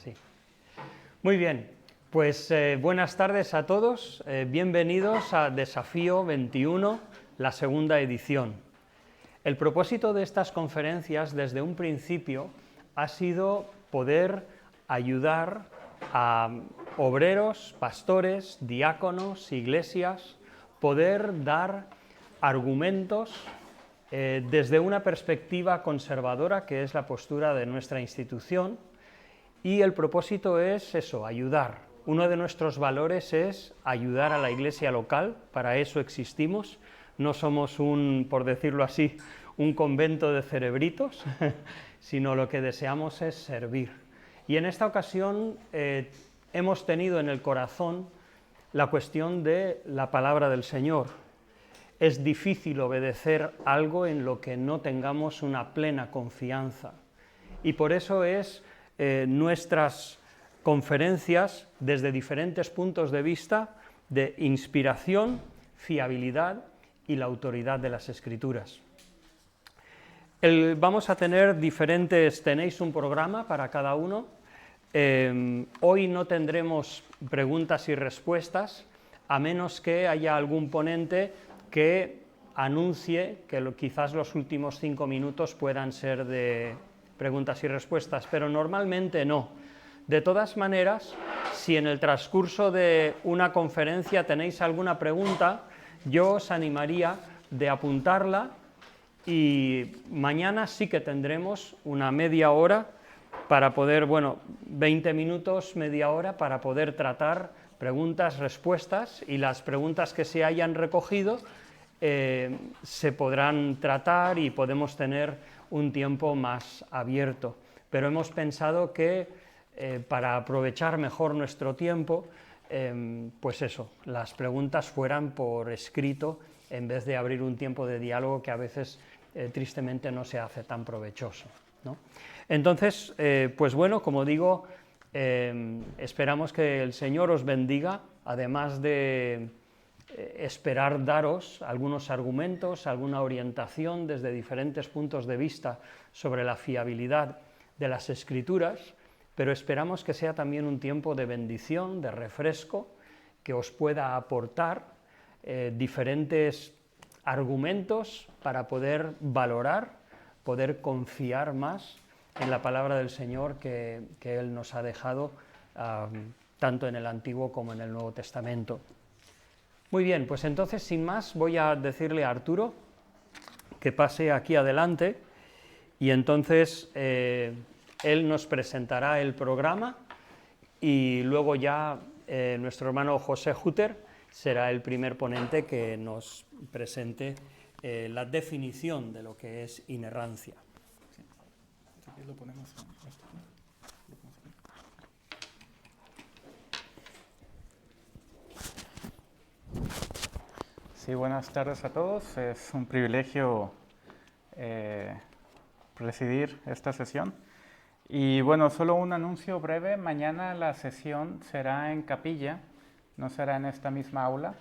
Sí. Muy bien, pues buenas tardes a todos, bienvenidos a Desafío 21, la segunda edición. El propósito de estas conferencias desde un principio ha sido poder ayudar a obreros, pastores, diáconos, iglesias, poder dar argumentos desde una perspectiva conservadora, que es la postura de nuestra institución, y el propósito es eso, ayudar. Uno de nuestros valores es ayudar a la iglesia local, para eso existimos, no somos por decirlo así, un convento de cerebritos, sino lo que deseamos es servir. Y en esta ocasión hemos tenido en el corazón la cuestión de la palabra del Señor. Es difícil obedecer algo en lo que no tengamos una plena confianza. Y por eso es nuestras conferencias desde diferentes puntos de vista de inspiración, fiabilidad y la autoridad de las Escrituras. Vamos a tener tenéis un programa para cada uno. Hoy no tendremos preguntas y respuestas, a menos que haya algún ponente que anuncie que quizás los últimos 5 minutos puedan ser de preguntas y respuestas, pero normalmente no. De todas maneras, si en el transcurso de una conferencia tenéis alguna pregunta, yo os animaría de apuntarla y mañana sí que tendremos una media hora para poder, 20 minutos, media hora, para poder tratar preguntas, respuestas, y las preguntas que se hayan recogido se podrán tratar y podemos tener un tiempo más abierto. Pero hemos pensado que para aprovechar mejor nuestro tiempo, pues eso, las preguntas fueran por escrito en vez de abrir un tiempo de diálogo que a veces tristemente no se hace tan provechoso, ¿no? Entonces, pues bueno, como digo, esperamos que el Señor os bendiga, además de esperar daros algunos argumentos, alguna orientación desde diferentes puntos de vista sobre la fiabilidad de las Escrituras, pero esperamos que sea también un tiempo de bendición, de refresco, que os pueda aportar diferentes argumentos para poder valorar, poder confiar más en la palabra del Señor que Él nos ha dejado, tanto en el Antiguo como en el Nuevo Testamento. Muy bien, pues entonces, sin más, voy a decirle a Arturo que pase aquí adelante y entonces él nos presentará el programa y luego ya nuestro hermano José Hutter será el primer ponente que nos presente la definición de lo que es inerrancia. Aquí lo ponemos. Sí, buenas tardes a todos. Es un privilegio presidir esta sesión. Y bueno, solo un anuncio breve. Mañana la sesión será en capilla, no será en esta misma aula.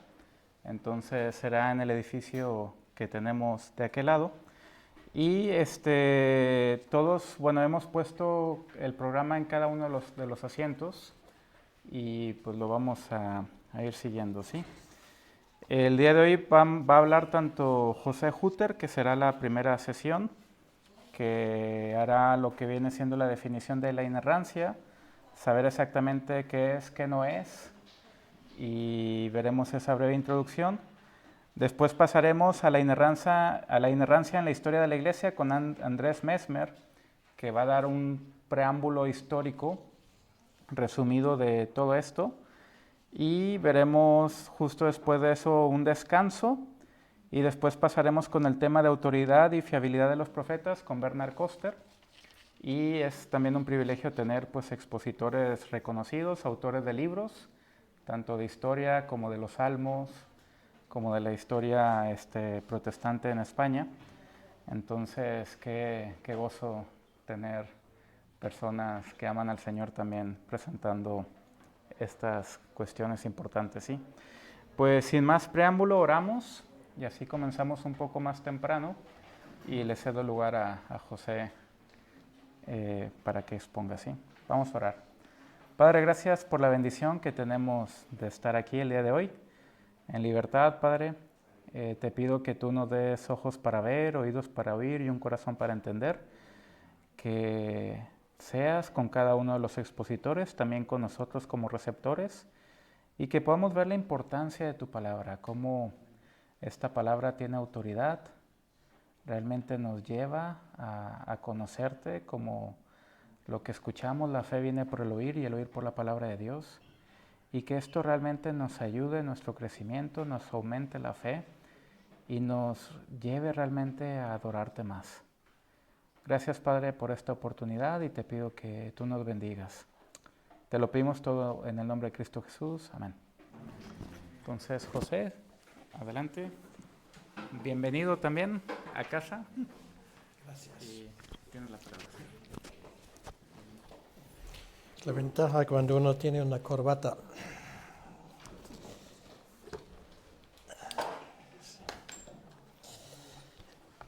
Entonces será en el edificio que tenemos de aquel lado. Y todos, hemos puesto el programa en cada uno de los asientos y pues lo vamos a ir siguiendo, ¿sí? El día de hoy va a hablar tanto José Hutter, que será la primera sesión, que hará lo que viene siendo la definición de la inerrancia, saber exactamente qué es, qué no es, y veremos esa breve introducción. Después pasaremos a la inerrancia en la historia de la Iglesia con Andrés Mesmer, que va a dar un preámbulo histórico resumido de todo esto. Y veremos justo después de eso un descanso y después pasaremos con el tema de autoridad y fiabilidad de los profetas con Bernard Koster. Y es también un privilegio tener pues expositores reconocidos, autores de libros, tanto de historia como de los salmos, como de la historia protestante en España. Entonces, qué gozo tener personas que aman al Señor también presentando estas cuestiones importantes, ¿sí? Pues sin más preámbulo, oramos y así comenzamos un poco más temprano y le cedo lugar a José para que exponga, ¿sí? Vamos a orar. Padre, gracias por la bendición que tenemos de estar aquí el día de hoy. En libertad, Padre, te pido que tú nos des ojos para ver, oídos para oír y un corazón para entender. Que seas con cada uno de los expositores, también con nosotros como receptores, y que podamos ver la importancia de tu palabra, cómo esta palabra tiene autoridad, realmente nos lleva a conocerte, como lo que escuchamos, la fe viene por el oír y el oír por la palabra de Dios, y que esto realmente nos ayude en nuestro crecimiento, nos aumente la fe y nos lleve realmente a adorarte más. Gracias, Padre, por esta oportunidad y te pido que tú nos bendigas. Te lo pedimos todo en el nombre de Cristo Jesús. Amén. Entonces, José, adelante. Bienvenido también a casa. Gracias. Y tienes la palabra. La ventaja cuando uno tiene una corbata.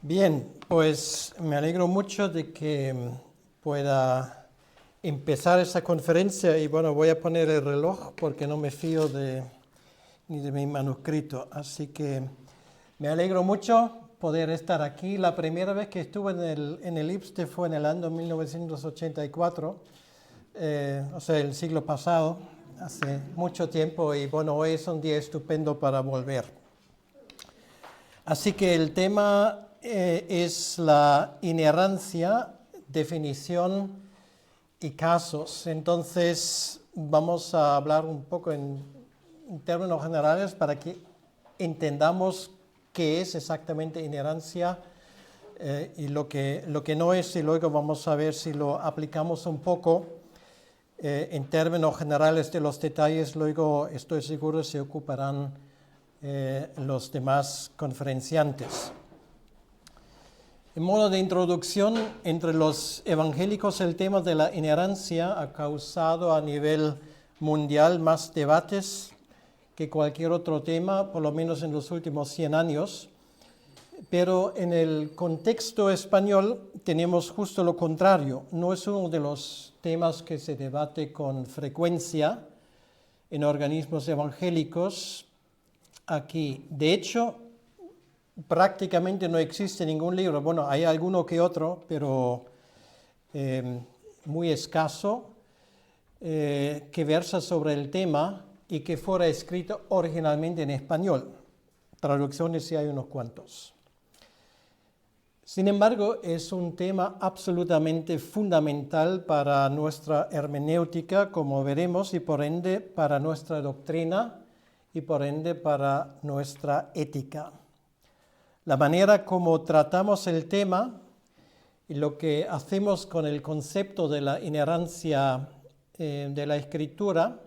Bien, pues me alegro mucho de que pueda empezar esta conferencia y bueno, voy a poner el reloj porque no me fío ni de mi manuscrito, así que me alegro mucho poder estar aquí. La primera vez que estuve en el IPSTE fue en el año 1984, o sea, el siglo pasado, hace mucho tiempo, y bueno, hoy es un día estupendo para volver. Así que el tema es la inerrancia, definición y casos. Entonces vamos a hablar un poco en términos generales para que entendamos qué es exactamente inerrancia y lo que no es, y luego vamos a ver si lo aplicamos un poco en términos generales de los detalles. Luego estoy seguro se ocuparán los demás conferenciantes. En modo de introducción, entre los evangélicos el tema de la inerrancia ha causado a nivel mundial más debates que cualquier otro tema, por lo menos en los últimos 100 años. Pero en el contexto español tenemos justo lo contrario. No es uno de los temas que se debate con frecuencia en organismos evangélicos aquí. De hecho, prácticamente no existe ningún libro, bueno, hay alguno que otro, pero muy escaso, que versa sobre el tema y que fuera escrito originalmente en español. Traducciones sí hay unos cuantos. Sin embargo, es un tema absolutamente fundamental para nuestra hermenéutica, como veremos, y por ende para nuestra doctrina y por ende para nuestra ética. La manera como tratamos el tema y lo que hacemos con el concepto de la inerrancia de la Escritura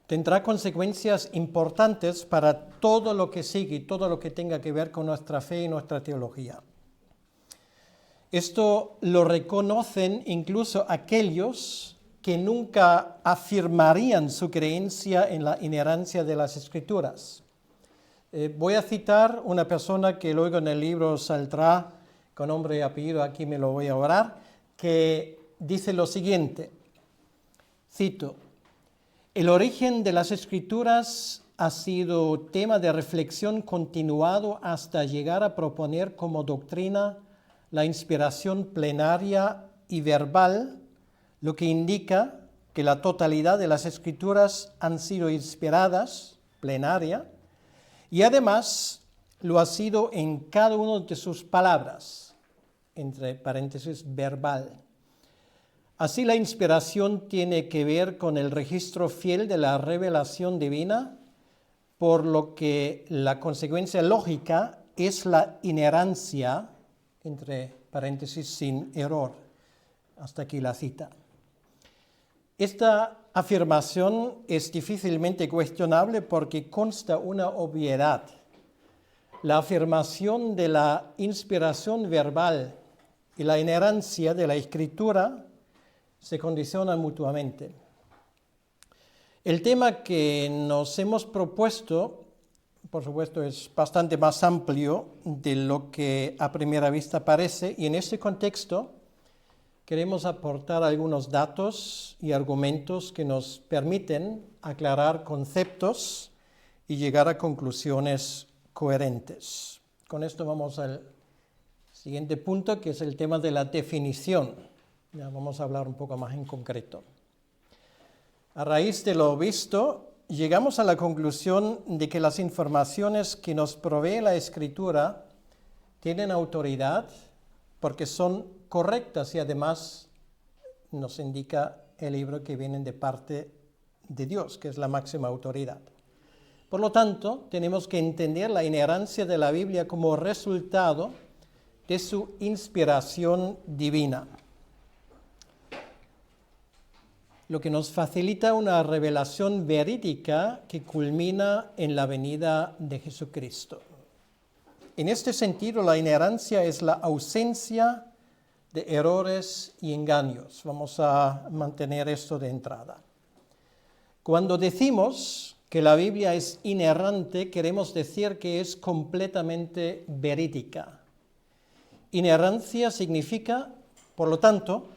tendrá consecuencias importantes para todo lo que sigue y todo lo que tenga que ver con nuestra fe y nuestra teología. Esto lo reconocen incluso aquellos que nunca afirmarían su creencia en la inerrancia de las Escrituras. Voy a citar una persona que luego en el libro saldrá con nombre y apellido, aquí me lo voy a orar, que dice lo siguiente, cito: el origen de las Escrituras ha sido tema de reflexión continuado hasta llegar a proponer como doctrina la inspiración plenaria y verbal, lo que indica que la totalidad de las Escrituras han sido inspiradas, plenaria, y además lo ha sido en cada una de sus palabras, entre paréntesis, verbal. Así la inspiración tiene que ver con el registro fiel de la revelación divina, por lo que la consecuencia lógica es la inerrancia, entre paréntesis, sin error. Hasta aquí la cita. Esta afirmación es difícilmente cuestionable porque consta una obviedad. La afirmación de la inspiración verbal y la inerrancia de la Escritura se condicionan mutuamente. El tema que nos hemos propuesto, por supuesto, es bastante más amplio de lo que a primera vista parece, y en este contexto queremos aportar algunos datos y argumentos que nos permiten aclarar conceptos y llegar a conclusiones coherentes. Con esto vamos al siguiente punto, que es el tema de la definición. Ya vamos a hablar un poco más en concreto. A raíz de lo visto, llegamos a la conclusión de que las informaciones que nos provee la Escritura tienen autoridad porque son correctas y además nos indica el libro que vienen de parte de Dios, que es la máxima autoridad. Por lo tanto, tenemos que entender la inerrancia de la Biblia como resultado de su inspiración divina, lo que nos facilita una revelación verídica que culmina en la venida de Jesucristo. En este sentido, la inerrancia es la ausencia de errores y engaños. Vamos a mantener esto de entrada. Cuando decimos que la Biblia es inerrante, queremos decir que es completamente verídica. Inerrancia significa, por lo tanto,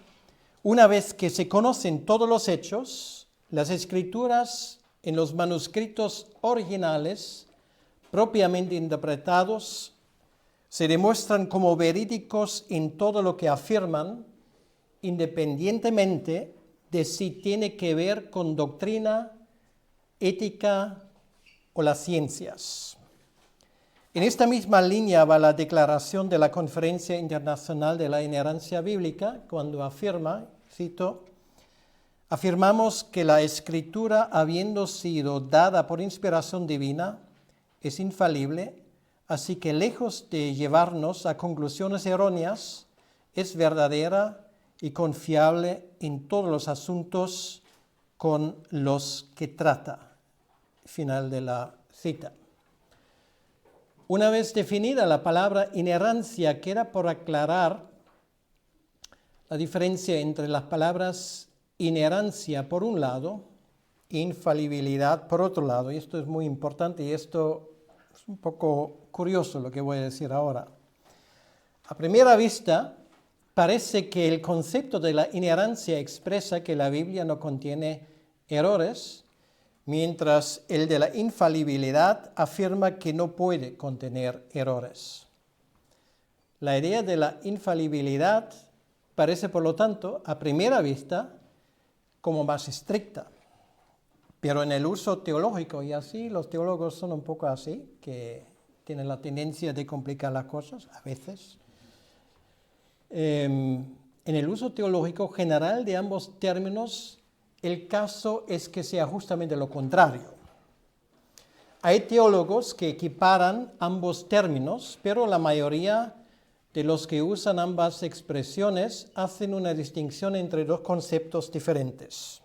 una vez que se conocen todos los hechos, las escrituras en los manuscritos originales, propiamente interpretados, se demuestran como verídicos en todo lo que afirman, independientemente de si tiene que ver con doctrina, ética o las ciencias. En esta misma línea va la declaración de la Conferencia Internacional de la Inerrancia Bíblica, cuando afirma, cito, afirmamos que la Escritura, habiendo sido dada por inspiración divina, es infalible, así que lejos de llevarnos a conclusiones erróneas, es verdadera y confiable en todos los asuntos con los que trata. Final de la cita. Una vez definida la palabra inerrancia, queda por aclarar la diferencia entre las palabras inerrancia por un lado e infalibilidad por otro lado. Y esto es muy importante y esto es un poco curioso lo que voy a decir ahora. A primera vista, parece que el concepto de la inerrancia expresa que la Biblia no contiene errores, mientras el de la infalibilidad afirma que no puede contener errores. La idea de la infalibilidad parece, por lo tanto, a primera vista, como más estricta. Pero en el uso teológico, y así los teólogos son un poco así, que tienen la tendencia de complicar las cosas a veces. En el uso teológico general de ambos términos, el caso es que sea justamente lo contrario. Hay teólogos que equiparan ambos términos, pero la mayoría de los que usan ambas expresiones hacen una distinción entre dos conceptos diferentes.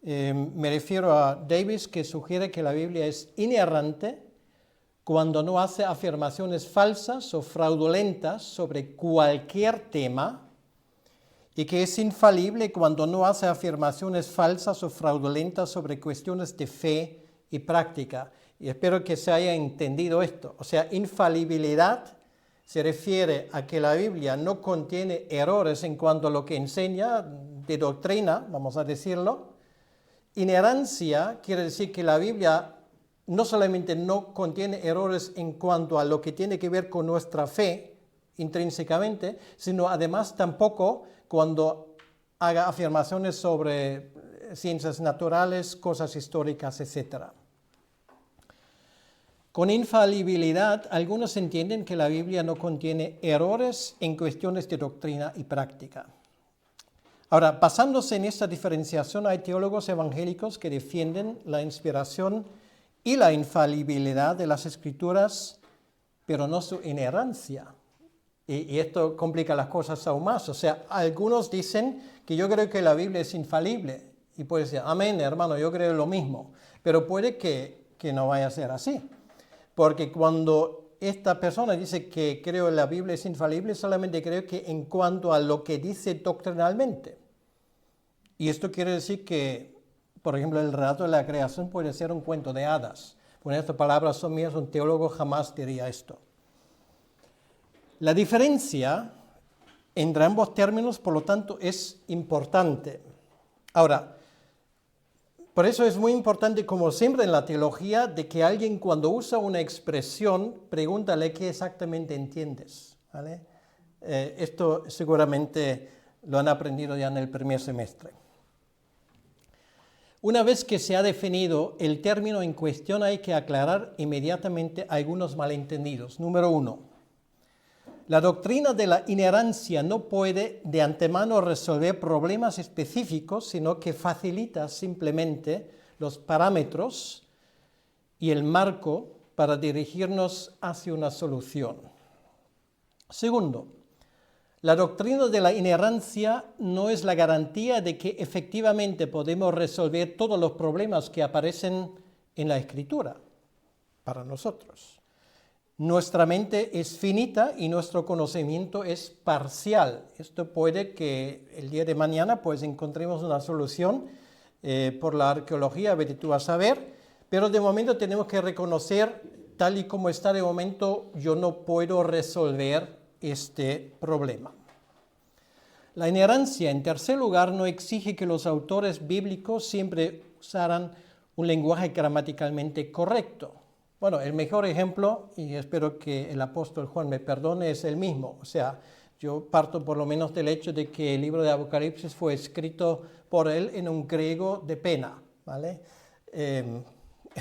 Me refiero a Davis, que sugiere que la Biblia es inerrante cuando no hace afirmaciones falsas o fraudulentas sobre cualquier tema, y que es infalible cuando no hace afirmaciones falsas o fraudulentas sobre cuestiones de fe y práctica. Y espero que se haya entendido esto. O sea, infalibilidad se refiere a que la Biblia no contiene errores en cuanto a lo que enseña de doctrina, vamos a decirlo. Inerrancia quiere decir que la Biblia no solamente no contiene errores en cuanto a lo que tiene que ver con nuestra fe intrínsecamente, sino además tampoco cuando haga afirmaciones sobre ciencias naturales, cosas históricas, etc. Con infalibilidad, algunos entienden que la Biblia no contiene errores en cuestiones de doctrina y práctica. Ahora, basándose en esta diferenciación, hay teólogos evangélicos que defienden la inspiración y la infalibilidad de las Escrituras, pero no su inerrancia. Y esto complica las cosas aún más. O sea, algunos dicen que yo creo que la Biblia es infalible. Y puede decir, amén, hermano, yo creo lo mismo. Pero puede que no vaya a ser así. Porque cuando esta persona dice que creo que la Biblia es infalible, solamente creo que en cuanto a lo que dice doctrinalmente. Y esto quiere decir que, por ejemplo, el relato de la creación puede ser un cuento de hadas. Bueno, estas palabras son mías, un teólogo jamás diría esto. La diferencia entre ambos términos, por lo tanto, es importante. Ahora, por eso es muy importante, como siempre en la teología, de que alguien cuando usa una expresión, pregúntale qué exactamente entiendes, ¿vale? Esto seguramente lo han aprendido ya en el primer semestre. Una vez que se ha definido el término en cuestión, hay que aclarar inmediatamente algunos malentendidos. Número 1. La doctrina de la inerrancia no puede de antemano resolver problemas específicos, sino que facilita simplemente los parámetros y el marco para dirigirnos hacia una solución. Segundo, la doctrina de la inerrancia no es la garantía de que efectivamente podemos resolver todos los problemas que aparecen en la Escritura para nosotros. Nuestra mente es finita y nuestro conocimiento es parcial. Esto puede que el día de mañana pues encontremos una solución por la arqueología, vete tú a saber, pero de momento tenemos que reconocer, tal y como está de momento, yo no puedo resolver este problema. La inerrancia, en tercer lugar, no exige que los autores bíblicos siempre usaran un lenguaje gramaticalmente correcto. Bueno, el mejor ejemplo, y espero que el apóstol Juan me perdone, es el mismo. O sea, yo parto por lo menos del hecho de que el libro de Apocalipsis fue escrito por él en un griego de pena, ¿vale? En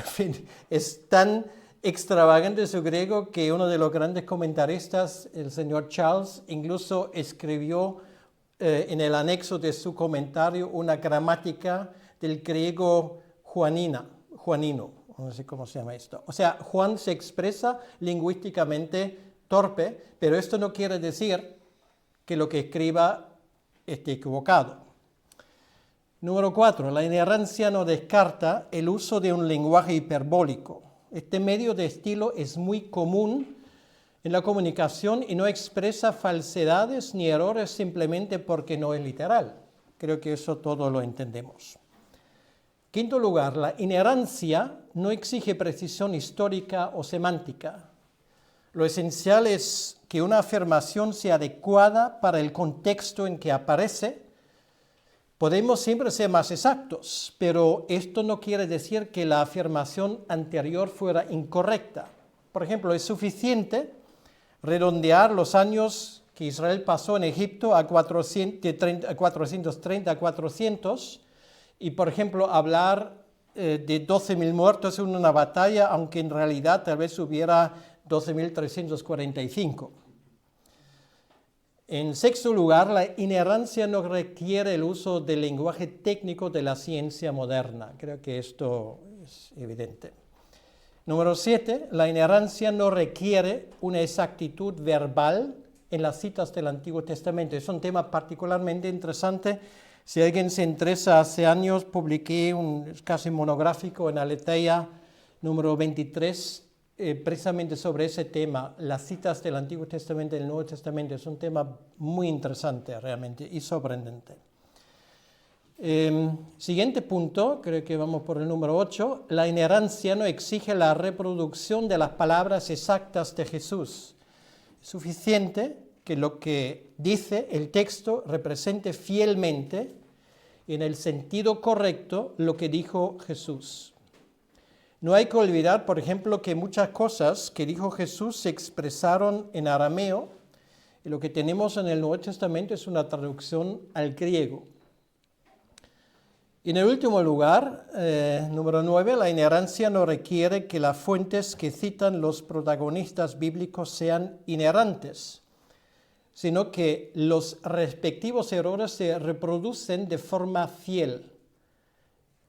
fin, es tan extravagante su griego que uno de los grandes comentaristas, el señor Charles, incluso escribió en el anexo de su comentario una gramática del griego juanino, no sé cómo se llama esto. O sea, Juan se expresa lingüísticamente torpe, pero esto no quiere decir que lo que escriba esté equivocado. Número 4. La inerrancia no descarta el uso de un lenguaje hiperbólico. Este medio de estilo es muy común en la comunicación y no expresa falsedades ni errores simplemente porque no es literal. Creo que eso todo lo entendemos. Quinto lugar, la inerrancia no exige precisión histórica o semántica. Lo esencial es que una afirmación sea adecuada para el contexto en que aparece. Podemos siempre ser más exactos, pero esto no quiere decir que la afirmación anterior fuera incorrecta. Por ejemplo, es suficiente redondear los años que Israel pasó en Egipto a 430 a 400 y, por ejemplo, hablar de 12.000 muertos en una batalla, aunque en realidad tal vez hubiera 12.345. En sexto lugar, la inerrancia no requiere el uso del lenguaje técnico de la ciencia moderna. Creo que esto es evidente. Número 7, la inerrancia no requiere una exactitud verbal en las citas del Antiguo Testamento. Es un tema particularmente interesante. Si alguien se interesa, hace años publiqué un casi monográfico en Aletheia número 23, precisamente sobre ese tema, las citas del Antiguo Testamento y del Nuevo Testamento. Es un tema muy interesante realmente y sorprendente. Siguiente punto, creo que vamos por el número 8, la inerrancia no exige la reproducción de las palabras exactas de Jesús. Es suficiente que lo que dice el texto represente fielmente, en el sentido correcto, lo que dijo Jesús. No hay que olvidar, por ejemplo, que muchas cosas que dijo Jesús se expresaron en arameo, y lo que tenemos en el Nuevo Testamento es una traducción al griego. En el último lugar, número 9, la inerrancia no requiere que las fuentes que citan los protagonistas bíblicos sean inerrantes, sino que los respectivos errores se reproducen de forma fiel.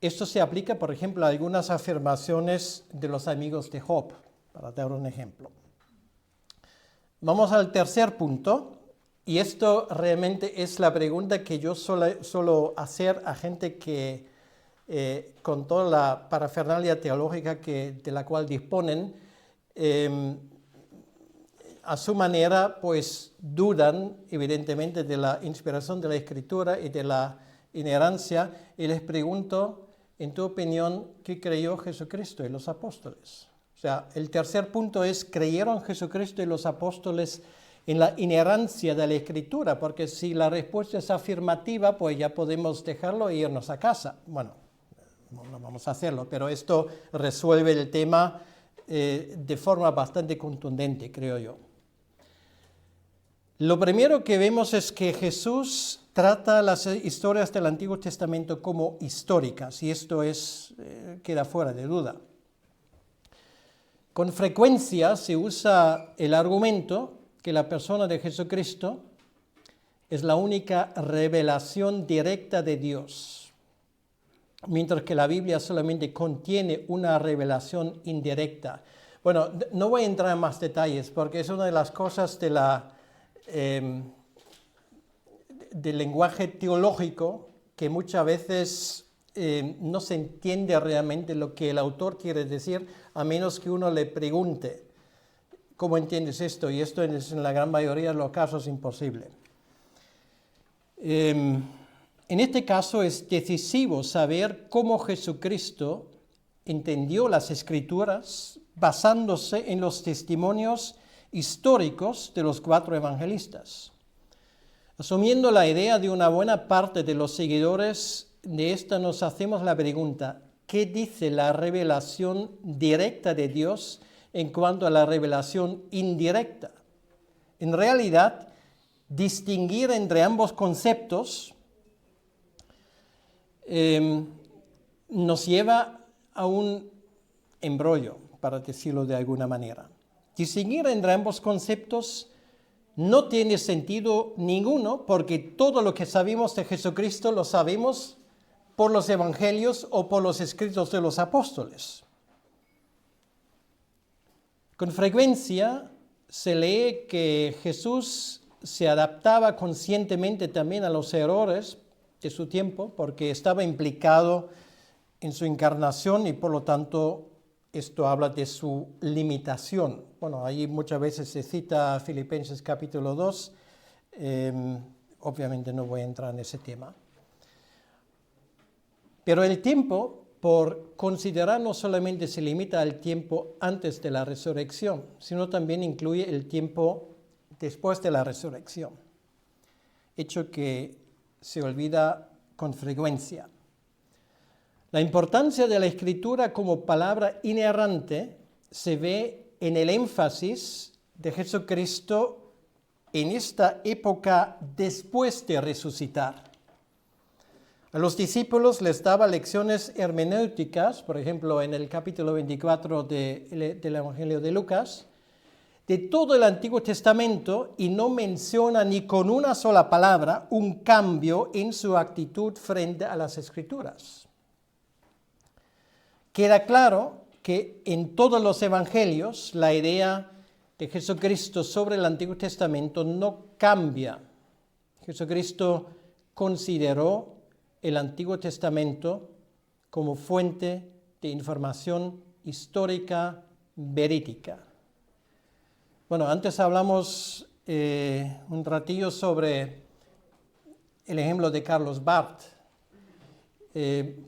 Esto se aplica, por ejemplo, a algunas afirmaciones de los amigos de Job, para dar un ejemplo. Vamos al tercer punto, y esto realmente es la pregunta que yo suelo hacer a gente que, con toda la parafernalia teológica de la cual disponen, a su manera, pues dudan evidentemente de la inspiración de la Escritura y de la inerrancia, y les pregunto, en tu opinión, ¿qué creyó Jesucristo y los apóstoles? O sea, el tercer punto es, ¿creyeron Jesucristo y los apóstoles en la inerrancia de la Escritura, porque si la respuesta es afirmativa, pues ya podemos dejarlo e irnos a casa. Bueno, no vamos a hacerlo, pero esto resuelve el tema de forma bastante contundente, creo yo. Lo primero que vemos es que Jesús trata las historias del Antiguo Testamento como históricas, y esto queda fuera de duda. Con frecuencia se usa el argumento que la persona de Jesucristo es la única revelación directa de Dios, mientras que la Biblia solamente contiene una revelación indirecta. Bueno, no voy a entrar en más detalles porque es una de las cosas del lenguaje teológico que muchas veces no se entiende realmente lo que el autor quiere decir, a menos que uno le pregunte, ¿cómo entiendes esto? Y esto es en la gran mayoría de los casos imposible. En este caso es decisivo saber cómo Jesucristo entendió las Escrituras basándose en los testimonios históricos de los 4 evangelistas. Asumiendo la idea de una buena parte de los seguidores de esta, nos hacemos la pregunta, ¿qué dice la revelación directa de Dios en cuanto a la revelación indirecta? En realidad, distinguir entre ambos conceptos nos lleva a un embrollo, para decirlo de alguna manera. Distinguir entre ambos conceptos no tiene sentido ninguno porque todo lo que sabemos de Jesucristo lo sabemos por los evangelios o por los escritos de los apóstoles. Con frecuencia se lee que Jesús se adaptaba conscientemente también a los errores de su tiempo porque estaba implicado en su encarnación y por lo tanto esto habla de su limitación. Bueno, ahí muchas veces se cita Filipenses capítulo 2, obviamente no voy a entrar en ese tema. Pero el tiempo, por considerar, no solamente se limita al tiempo antes de la resurrección, sino también incluye el tiempo después de la resurrección, hecho que se olvida con frecuencia. La importancia de la Escritura como palabra inerrante se ve en el énfasis de Jesucristo en esta época después de resucitar. A los discípulos les daba lecciones hermenéuticas, por ejemplo, en el capítulo 24 del Evangelio de Lucas, de todo el Antiguo Testamento y no menciona ni con una sola palabra un cambio en su actitud frente a las Escrituras. Queda claro que en todos los evangelios la idea de Jesucristo sobre el Antiguo Testamento no cambia. Jesucristo consideró el Antiguo Testamento como fuente de información histórica verídica. Bueno, antes hablamos un ratillo sobre el ejemplo de Carlos Barth.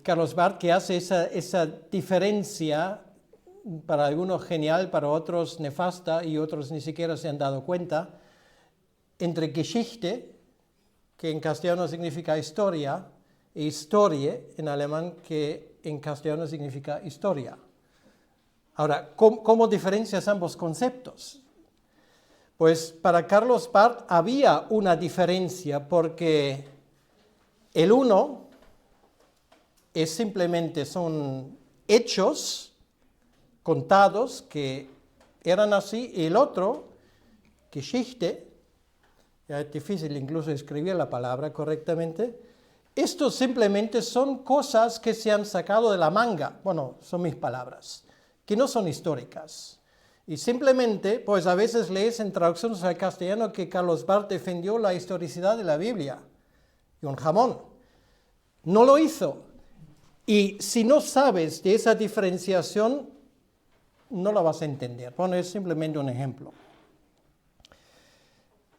Carlos Barth, que hace esa diferencia, para algunos genial, para otros nefasta y otros ni siquiera se han dado cuenta, entre Geschichte, que en castellano significa historia, e Historie en alemán, que en castellano significa historia. Ahora, ¿cómo diferencias ambos conceptos? Pues para Carlos Barth había una diferencia porque el uno son hechos contados que eran así, y el otro, Geschichte, ya es difícil incluso escribir la palabra correctamente, estos simplemente son cosas que se han sacado de la manga, bueno, son mis palabras, que no son históricas. Y simplemente, pues a veces lees en traducciones al castellano que Carlos Barth defendió la historicidad de la Biblia, y un jamón. No lo hizo. Y si no sabes de esa diferenciación, no la vas a entender. Bueno, es simplemente un ejemplo.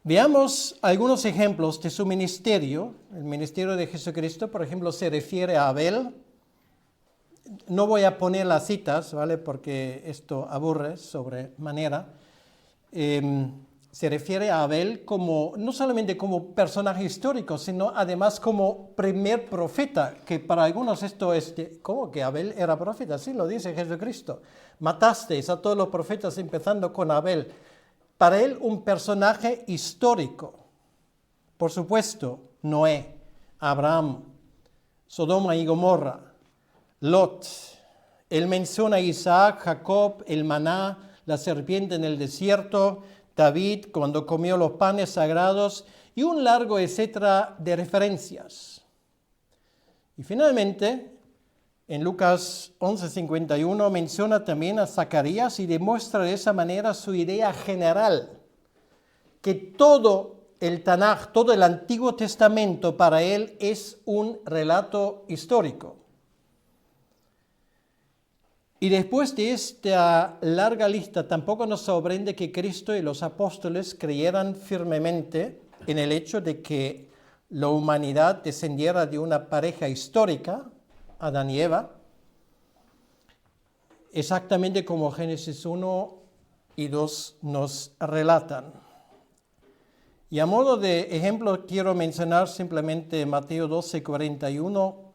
Veamos algunos ejemplos de su ministerio. El ministerio de Jesucristo, por ejemplo, se refiere a Abel. No voy a poner las citas, ¿vale? Porque esto aburre sobremanera. se refiere a Abel como, no solamente como personaje histórico, sino además como primer profeta, que para algunos esto es, ¿cómo que Abel era profeta? Sí, lo dice Jesucristo. Matasteis a todos los profetas empezando con Abel. Para él un personaje histórico. Por supuesto, Noé, Abraham, Sodoma y Gomorra, Lot. Él menciona a Isaac, Jacob, el maná, la serpiente en el desierto, David cuando comió los panes sagrados y un largo etcétera de referencias. Y finalmente, en Lucas 11:51 menciona también a Zacarías y demuestra de esa manera su idea general, que todo el Tanaj, todo el Antiguo Testamento para él es un relato histórico. Y después de esta larga lista, tampoco nos sorprende que Cristo y los apóstoles creyeran firmemente en el hecho de que la humanidad descendiera de una pareja histórica, Adán y Eva, exactamente como Génesis 1 y 2 nos relatan. Y a modo de ejemplo quiero mencionar simplemente Mateo 12:41,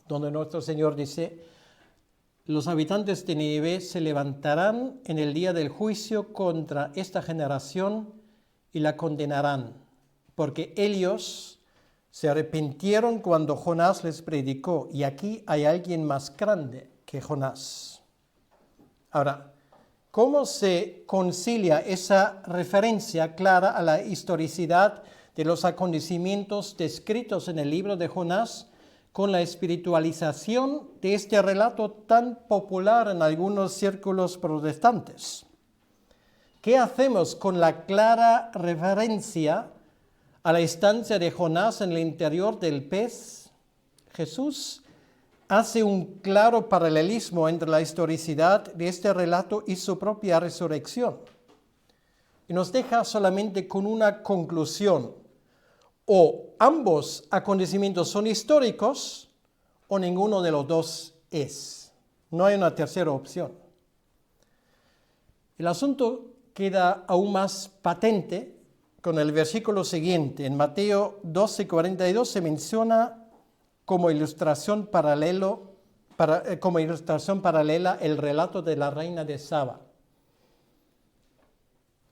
donde nuestro Señor dice: los habitantes de Nínive se levantarán en el día del juicio contra esta generación y la condenarán, porque ellos se arrepintieron cuando Jonás les predicó, y aquí hay alguien más grande que Jonás. Ahora, ¿cómo se concilia esa referencia clara a la historicidad de los acontecimientos descritos en el libro de Jonás con la espiritualización de este relato tan popular en algunos círculos protestantes? ¿Qué hacemos con la clara referencia a la estancia de Jonás en el interior del pez? Jesús hace un claro paralelismo entre la historicidad de este relato y su propia resurrección. Y nos deja solamente con una conclusión: o ambos acontecimientos son históricos, o ninguno de los dos es. No hay una tercera opción. El asunto queda aún más patente con el versículo siguiente. En Mateo 12:42 se menciona como ilustración paralela el relato de la reina de Saba.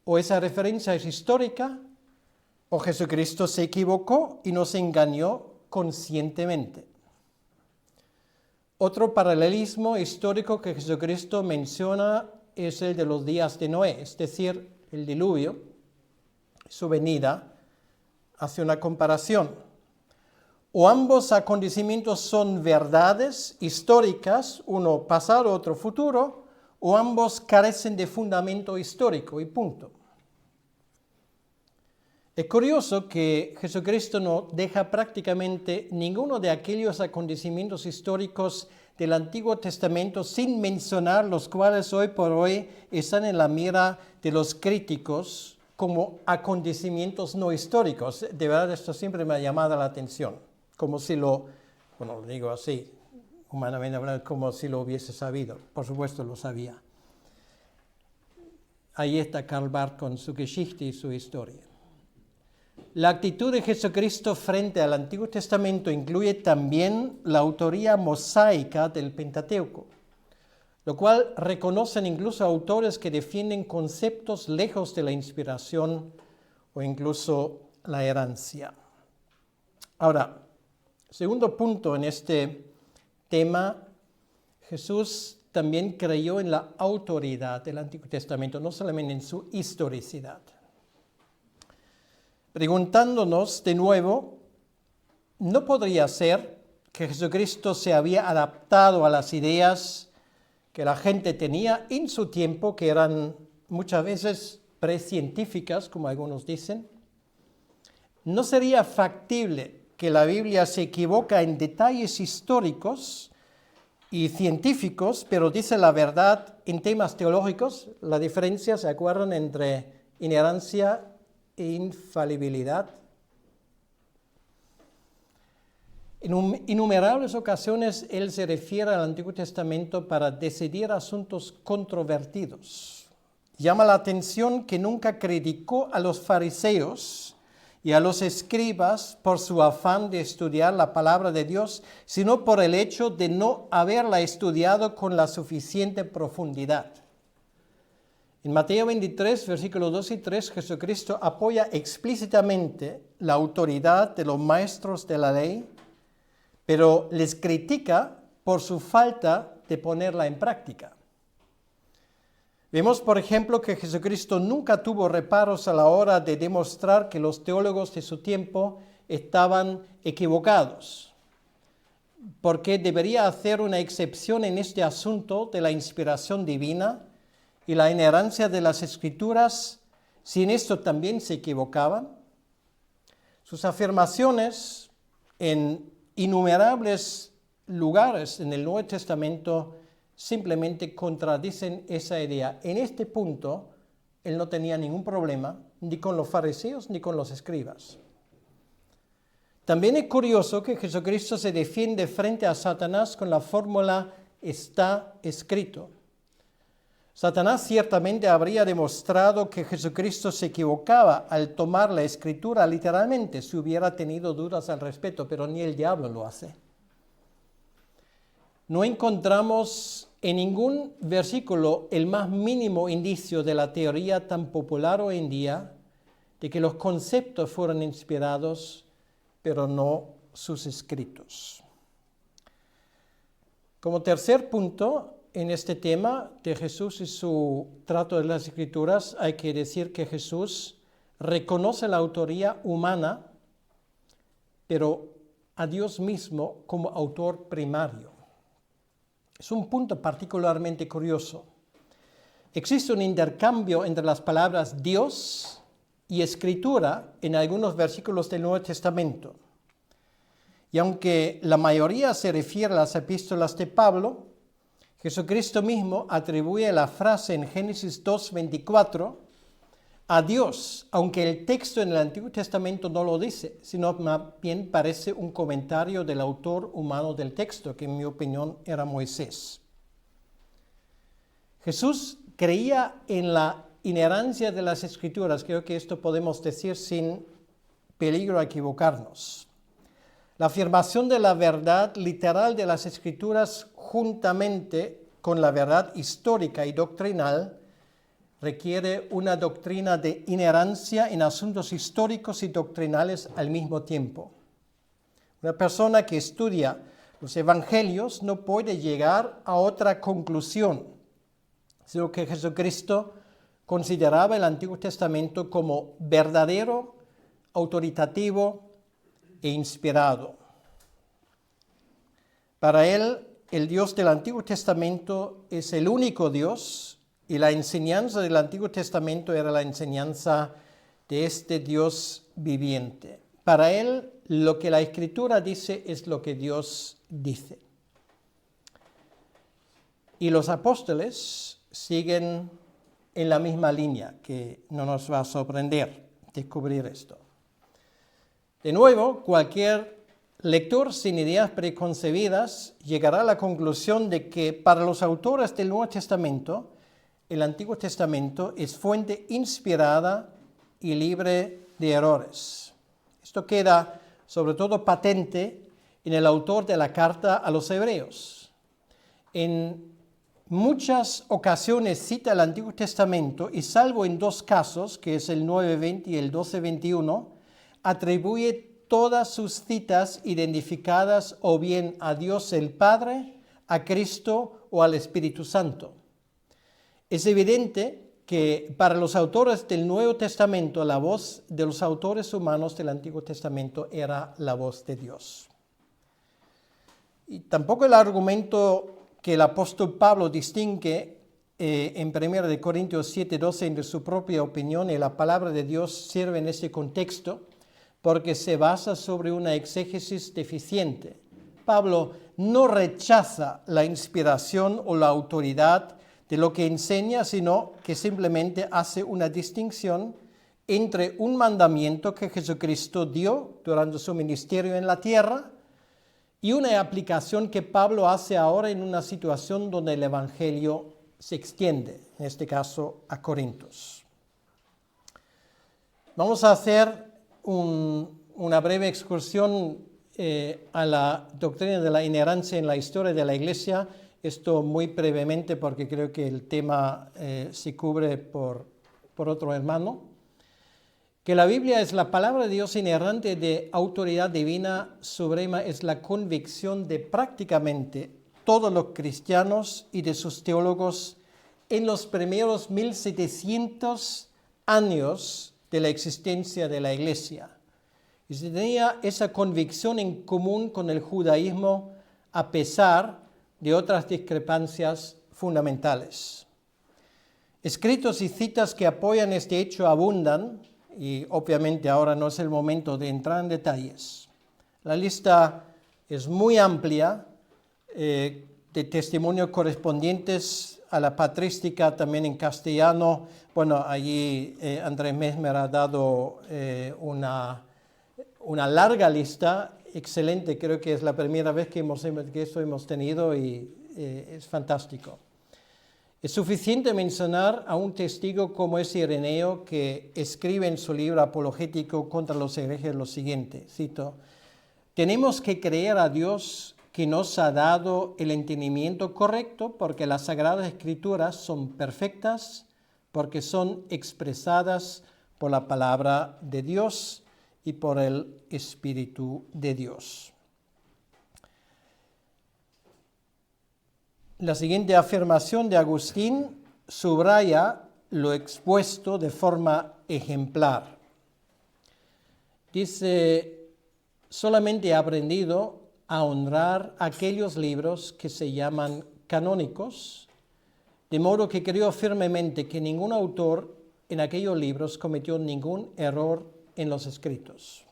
O esa referencia es histórica, o Jesucristo se equivocó y nos engañó conscientemente. Otro paralelismo histórico que Jesucristo menciona es el de los días de Noé, es decir, el diluvio. Su venida hace una comparación. O ambos acontecimientos son verdades históricas, uno pasado, otro futuro, o ambos carecen de fundamento histórico y punto. Es curioso que Jesucristo no deja prácticamente ninguno de aquellos acontecimientos históricos del Antiguo Testamento sin mencionar, los cuales hoy por hoy están en la mira de los críticos como acontecimientos no históricos. De verdad, esto siempre me ha llamado la atención, como si lo digo así, humanamente hablando, como si lo hubiese sabido. Por supuesto lo sabía. Ahí está Karl Barth con su Geschichte y su historia. La actitud de Jesucristo frente al Antiguo Testamento incluye también la autoría mosaica del Pentateuco, lo cual reconocen incluso autores que defienden conceptos lejos de la inspiración o incluso la herencia. Ahora, segundo punto en este tema, Jesús también creyó en la autoridad del Antiguo Testamento, no solamente en su historicidad. Preguntándonos de nuevo, ¿no podría ser que Jesucristo se había adaptado a las ideas que la gente tenía en su tiempo, que eran muchas veces precientíficas, como algunos dicen? ¿No sería factible que la Biblia se equivoca en detalles históricos y científicos, pero dice la verdad en temas teológicos? La diferencia, ¿se acuerdan?, entre inerrancia e infalibilidad. En innumerables ocasiones él se refiere al Antiguo Testamento para decidir asuntos controvertidos. llama la atención que nunca criticó a los fariseos y a los escribas por su afán de estudiar la palabra de Dios, sino por el hecho de no haberla estudiado con la suficiente profundidad. En Mateo 23, versículos 2 y 3, Jesucristo apoya explícitamente la autoridad de los maestros de la ley, pero les critica por su falta de ponerla en práctica. Vemos, por ejemplo, que Jesucristo nunca tuvo reparos a la hora de demostrar que los teólogos de su tiempo estaban equivocados, porque debería hacer una excepción en este asunto de la inspiración divina y la inerrancia de las Escrituras, si en esto también se equivocaban. Sus afirmaciones en innumerables lugares en el Nuevo Testamento simplemente contradicen esa idea. En este punto, él no tenía ningún problema ni con los fariseos ni con los escribas. También es curioso que Jesucristo se defiende frente a Satanás con la fórmula "está escrito". Satanás ciertamente habría demostrado que Jesucristo se equivocaba al tomar la Escritura literalmente si hubiera tenido dudas al respecto, pero ni el diablo lo hace. No encontramos en ningún versículo el más mínimo indicio de la teoría tan popular hoy en día de que los conceptos fueron inspirados, pero no sus escritos. Como tercer punto, en este tema de Jesús y su trato de las Escrituras, hay que decir que Jesús reconoce la autoría humana, pero a Dios mismo como autor primario. Es un punto particularmente curioso. Existe un intercambio entre las palabras Dios y Escritura en algunos versículos del Nuevo Testamento. Y aunque la mayoría se refiere a las epístolas de Pablo, Jesucristo mismo atribuye la frase en Génesis 2:24 a Dios, aunque el texto en el Antiguo Testamento no lo dice, sino más bien parece un comentario del autor humano del texto, que en mi opinión era Moisés. Jesús creía en la inerrancia de las Escrituras. Creo que esto podemos decir sin peligro a equivocarnos. La afirmación de la verdad literal de las Escrituras juntamente con la verdad histórica y doctrinal requiere una doctrina de inerrancia en asuntos históricos y doctrinales al mismo tiempo. Una persona que estudia los evangelios no puede llegar a otra conclusión, sino que Jesucristo consideraba el Antiguo Testamento como verdadero, autoritativo e inspirado. Para él, el Dios del Antiguo Testamento es el único Dios, y la enseñanza del Antiguo Testamento era la enseñanza de este Dios viviente. Para él, lo que la Escritura dice es lo que Dios dice. Y los apóstoles siguen en la misma línea, que no nos va a sorprender descubrir esto. De nuevo, cualquier lector sin ideas preconcebidas llegará a la conclusión de que para los autores del Nuevo Testamento, el Antiguo Testamento es fuente inspirada y libre de errores. Esto queda sobre todo patente en el autor de la carta a los Hebreos. En muchas ocasiones cita el Antiguo Testamento y salvo en dos casos, que es el 9:20 y el 12:21, atribuye todas sus citas identificadas o bien a Dios el Padre, a Cristo o al Espíritu Santo. Es evidente que para los autores del Nuevo Testamento la voz de los autores humanos del Antiguo Testamento era la voz de Dios. Y tampoco el argumento que el apóstol Pablo distingue en 1 Corintios 7:12 entre su propia opinión y la palabra de Dios sirve en este contexto porque se basa sobre una exégesis deficiente. Pablo no rechaza la inspiración o la autoridad de lo que enseña, sino que simplemente hace una distinción entre un mandamiento que Jesucristo dio durante su ministerio en la tierra y una aplicación que Pablo hace ahora en una situación donde el Evangelio se extiende, en este caso, a Corintios. Vamos a hacer una breve excursión a la doctrina de la inerrancia en la historia de la Iglesia. Esto muy brevemente porque creo que el tema se cubre por otro hermano. Que la Biblia es la palabra de Dios inerrante de autoridad divina suprema es la convicción de prácticamente todos los cristianos y de sus teólogos en los primeros 1700 años de la existencia de la Iglesia. Y se tenía esa convicción en común con el judaísmo a pesar de otras discrepancias fundamentales. Escritos y citas que apoyan este hecho abundan, y obviamente ahora no es el momento de entrar en detalles. La lista es muy amplia de testimonios correspondientes a la patrística, también en castellano. Bueno, allí Andrés Mesmer ha dado una larga lista, excelente, creo que es la primera vez que esto hemos tenido y es fantástico. Es suficiente mencionar a un testigo como es Ireneo, que escribe en su libro apologético contra los herejes lo siguiente, cito: «Tenemos que creer a Dios que nos ha dado el entendimiento correcto porque las Sagradas Escrituras son perfectas, porque son expresadas por la palabra de Dios y por el Espíritu de Dios». La siguiente afirmación de Agustín subraya lo expuesto de forma ejemplar. Dice: «Solamente he aprendido a honrar aquellos libros que se llaman canónicos, de modo que creo firmemente que ningún autor en aquellos libros cometió ningún error en los escritos».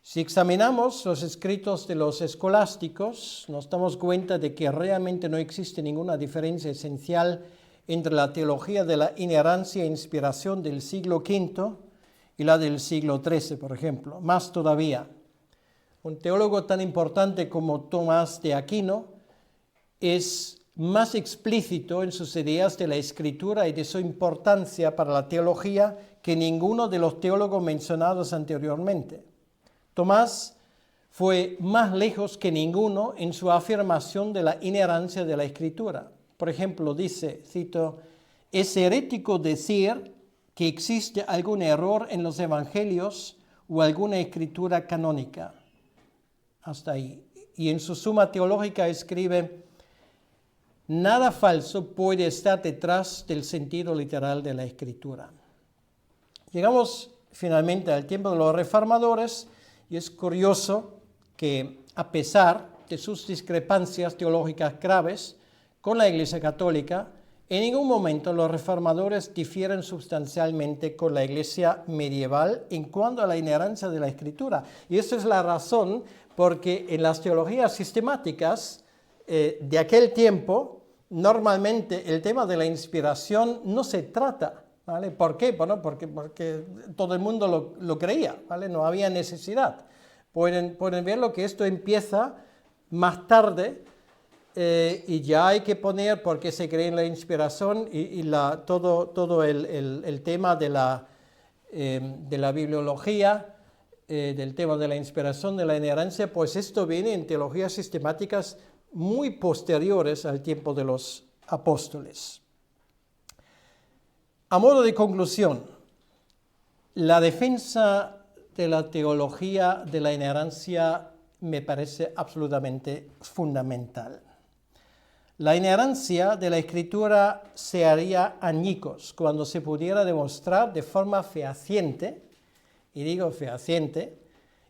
Si examinamos los escritos de los escolásticos, nos damos cuenta de que realmente no existe ninguna diferencia esencial entre la teología de la inerrancia e inspiración del siglo V y la del siglo XIII, por ejemplo. Más todavía, un teólogo tan importante como Tomás de Aquino es más explícito en sus ideas de la Escritura y de su importancia para la teología que ninguno de los teólogos mencionados anteriormente. Tomás fue más lejos que ninguno en su afirmación de la inerrancia de la Escritura. Por ejemplo, dice, cito: «Es herético decir que existe algún error en los evangelios o alguna escritura canónica». Hasta ahí. Y en su Suma Teológica escribe: «Nada falso puede estar detrás del sentido literal de la Escritura». Llegamos finalmente al tiempo de los reformadores. Y es curioso que, a pesar de sus discrepancias teológicas graves con la Iglesia Católica, en ningún momento los reformadores difieren sustancialmente con la Iglesia medieval en cuanto a la inerrancia de la Escritura. Y esa es la razón porque en las teologías sistemáticas de aquel tiempo, normalmente el tema de la inspiración no se trata. ¿Vale? ¿Por qué? Bueno, porque todo el mundo lo creía, ¿vale? No había necesidad. Pueden verlo que esto empieza más tarde y ya hay que poner, porque se cree en la inspiración y todo el tema de la bibliología, del tema de la inspiración, de la inerrancia, pues esto viene en teologías sistemáticas muy posteriores al tiempo de los apóstoles. A modo de conclusión, la defensa de la teología de la inerrancia me parece absolutamente fundamental. La inerrancia de la Escritura se haría añicos cuando se pudiera demostrar de forma fehaciente, y digo fehaciente,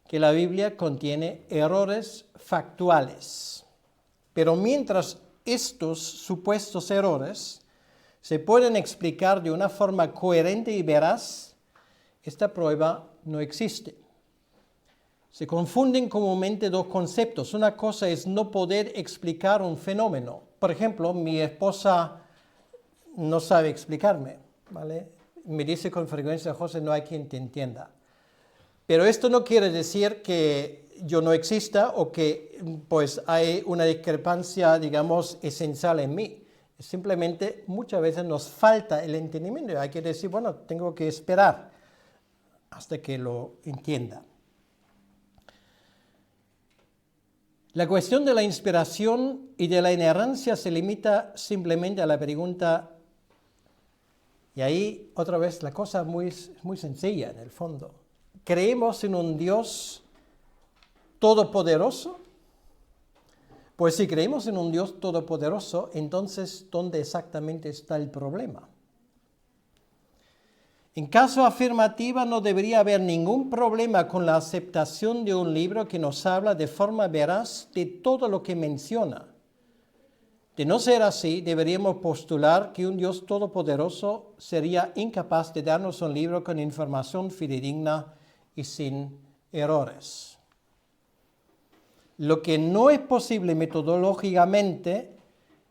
que la Biblia contiene errores factuales. Pero mientras estos supuestos errores se pueden explicar de una forma coherente y veraz, esta prueba no existe. Se confunden comúnmente dos conceptos. Una cosa es no poder explicar un fenómeno. Por ejemplo, mi esposa no sabe explicarme, ¿vale? Me dice con frecuencia: «José, no hay quien te entienda». Pero esto no quiere decir que yo no exista o que pues hay una discrepancia, digamos, esencial en mí. Simplemente muchas veces nos falta el entendimiento. Hay que decir, bueno, tengo que esperar hasta que lo entienda. La cuestión de la inspiración y de la inerrancia se limita simplemente a la pregunta, y ahí otra vez la cosa muy sencilla en el fondo. ¿Creemos en un Dios todopoderoso? Pues si creemos en un Dios todopoderoso, entonces, ¿dónde exactamente está el problema? En caso afirmativo, no debería haber ningún problema con la aceptación de un libro que nos habla de forma veraz de todo lo que menciona. De no ser así, deberíamos postular que un Dios todopoderoso sería incapaz de darnos un libro con información fidedigna y sin errores. Lo que no es posible metodológicamente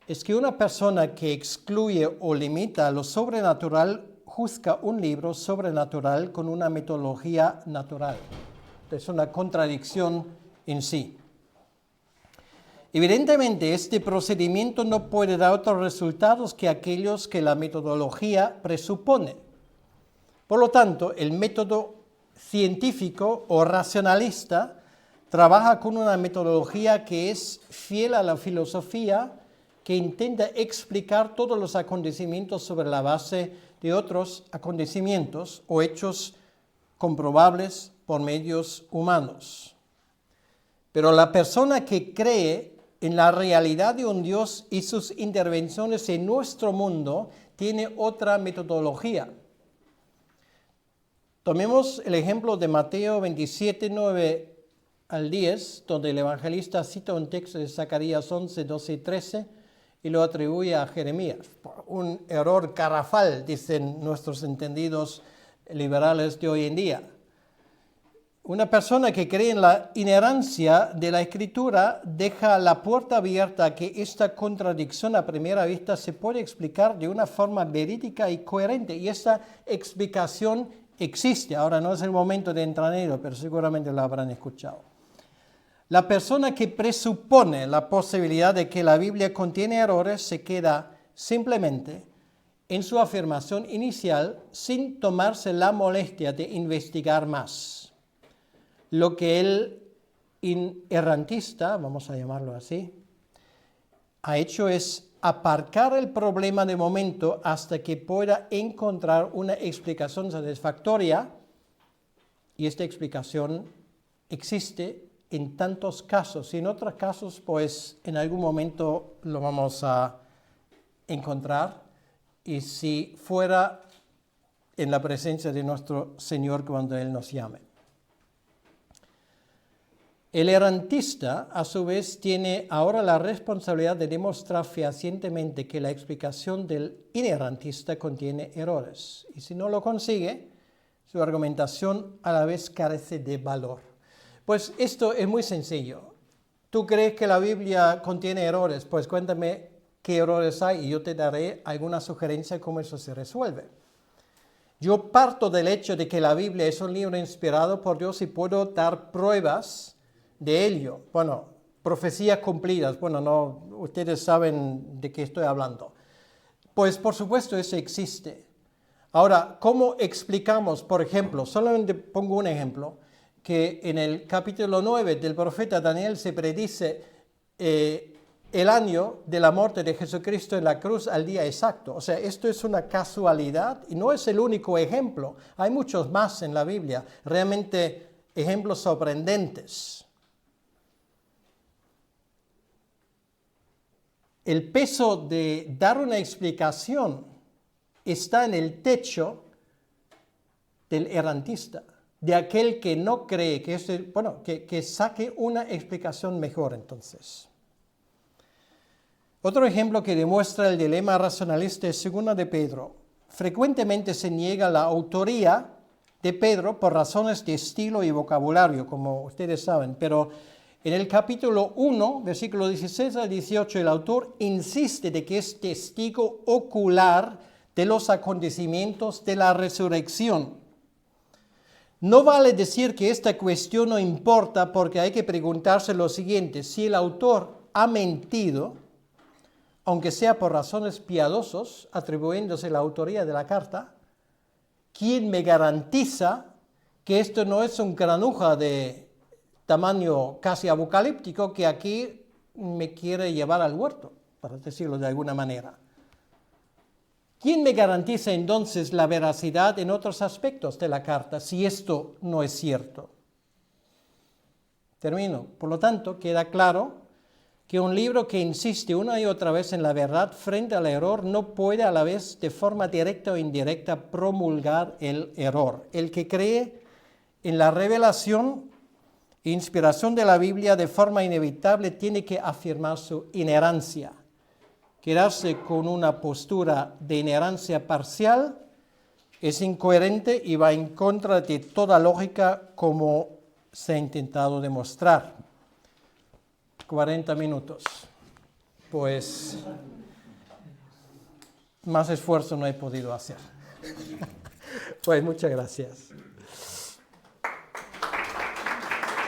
es que una persona que excluye o limita lo sobrenatural juzga un libro sobrenatural con una metodología natural. Es una contradicción en sí. Evidentemente, este procedimiento no puede dar otros resultados que aquellos que la metodología presupone. Por lo tanto, el método científico o racionalista trabaja con una metodología que es fiel a la filosofía, que intenta explicar todos los acontecimientos sobre la base de otros acontecimientos o hechos comprobables por medios humanos. Pero la persona que cree en la realidad de un Dios y sus intervenciones en nuestro mundo tiene otra metodología. Tomemos el ejemplo de Mateo 27, 9 al 10, donde el evangelista cita un texto de Zacarías 11, 12 y 13 y lo atribuye a Jeremías. Un error garrafal, dicen nuestros entendidos liberales de hoy en día. Una persona que cree en la inerrancia de la Escritura deja la puerta abierta a que esta contradicción a primera vista se puede explicar de una forma verídica y coherente. Y esta explicación existe. Ahora no es el momento de entrar en ello, pero seguramente la habrán escuchado. La persona que presupone la posibilidad de que la Biblia contiene errores se queda simplemente en su afirmación inicial sin tomarse la molestia de investigar más. Lo que el inerrantista, vamos a llamarlo así, ha hecho es aparcar el problema de momento hasta que pueda encontrar una explicación satisfactoria, y esta explicación existe en tantos casos, y en otros casos, pues en algún momento lo vamos a encontrar, y si fuera en la presencia de nuestro Señor cuando Él nos llame. El errantista, a su vez, tiene ahora la responsabilidad de demostrar fehacientemente que la explicación del inerrantista contiene errores. Y si no lo consigue, su argumentación a la vez carece de valor. Pues esto es muy sencillo. ¿Tú crees que la Biblia contiene errores? Pues cuéntame qué errores hay y yo te daré alguna sugerencia de cómo eso se resuelve. Yo parto del hecho de que la Biblia es un libro inspirado por Dios y puedo dar pruebas de ello. Bueno, profecías cumplidas. Bueno, no, ustedes saben de qué estoy hablando. Pues por supuesto eso existe. Ahora, ¿cómo explicamos, por ejemplo, solamente pongo un ejemplo, que en el capítulo 9 del profeta Daniel se predice el año de la muerte de Jesucristo en la cruz al día exacto? O sea, esto es una casualidad y no es el único ejemplo. Hay muchos más en la Biblia, realmente ejemplos sorprendentes. El peso de dar una explicación está en el techo del errantista, de aquel que no cree, que saque una explicación mejor entonces. Otro ejemplo que demuestra el dilema racionalista es 2 de Pedro. Frecuentemente se niega la autoría de Pedro por razones de estilo y vocabulario, como ustedes saben, pero en el capítulo 1, versículo 16 al 18, el autor insiste de que es testigo ocular de los acontecimientos de la resurrección. No vale decir que esta cuestión no importa, porque hay que preguntarse lo siguiente: si el autor ha mentido, aunque sea por razones piadosas, atribuyéndose la autoría de la carta, ¿quién me garantiza que esto no es un granuja de tamaño casi apocalíptico que aquí me quiere llevar al huerto, para decirlo de alguna manera? ¿Quién me garantiza entonces la veracidad en otros aspectos de la carta si esto no es cierto? Termino. Por lo tanto, queda claro que un libro que insiste una y otra vez en la verdad frente al error no puede a la vez de forma directa o indirecta promulgar el error. El que cree en la revelación e inspiración de la Biblia de forma inevitable tiene que afirmar su inerrancia. Quedarse con una postura de inerrancia parcial es incoherente y va en contra de toda lógica, como se ha intentado demostrar. 40 minutos. Pues más esfuerzo no he podido hacer. Pues muchas gracias.